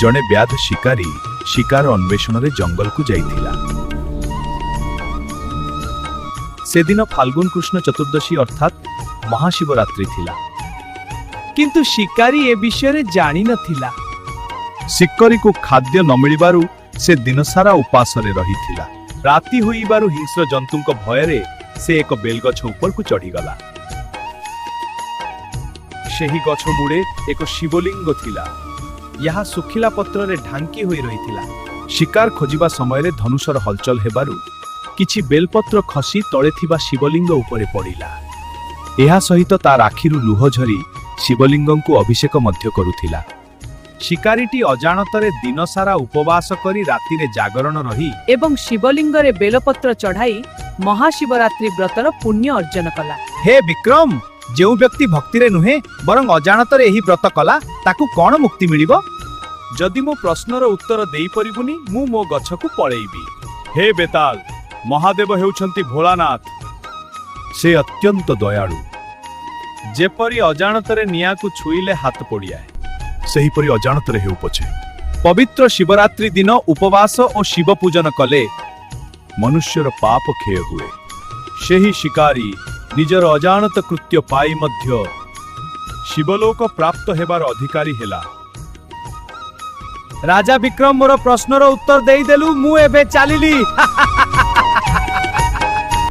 जड़े व्याध शिकारी शिकार अन्वेषण रे जंगल को जाइथिला। से दिन फाल्गुन कृष्ण चतुर्दशी अर्थात महाशिवरात्रि थिला। किंतु शिकारी ए विषय जानी नथिला। शिकारी को खाद्य न मिलिबारु से दिन सारा उपास रे रहिथिला। राति होइबारु हिंस्र जंतुक भयरे से एक बेलगछ ऊपर को चढ़ी गला। सेही गछ मुड़े एक शिवलिंग थिला। यहाँ सुखिला पत्र रे ढांकी होई रहिथिला। शिकार खोजिबा समय रे धनुषर हलचल हेबारु किछि बेलपत्र खसी तळे थिबा शिवलिंग उपरे पड़िला। एहा सहित तार आखिरु लुह झरी शिवलिंगंकु अभिषेक मध्य करुथिला। शिकारीटी अजाणतरे दिन सारा उपवास करी राति रे जागरण रही एवं शिवलिंग रे बेलपत्र चढ़ाई महाशिवरात्रि व्रतर पुण्य अर्जन कला। हे विक्रम, जेउ व्यक्ति भक्ति रे नुहे बरं अजाणतरे एही व्रत कला ताकू कोन मुक्ति मिलिबो? जदि मो प्रश्नर उत्तर देई परिबुनी मु मो गछकु पळेइबी। हे बेताल, महादेव हेउछंती भोलानाथ। से अत्यंत दयालु। जेपरि अजाणतरे नियाकु छुईले हाथ पड़ियाए सेहीपरि अजाणतरे हेउ पछे। पवित्र शिवरात्रि दिन उपवास और शिव पूजन कले मनुष्यर पाप क्षय हुए। सेही शिकारी निजर अजाणत कृत्य पाई मध्य शिवलोक प्राप्त हेबार अधिकारी हेला। राजा विक्रम मोर प्रश्नर उत्तर देई देलु, मु एबे चालिली।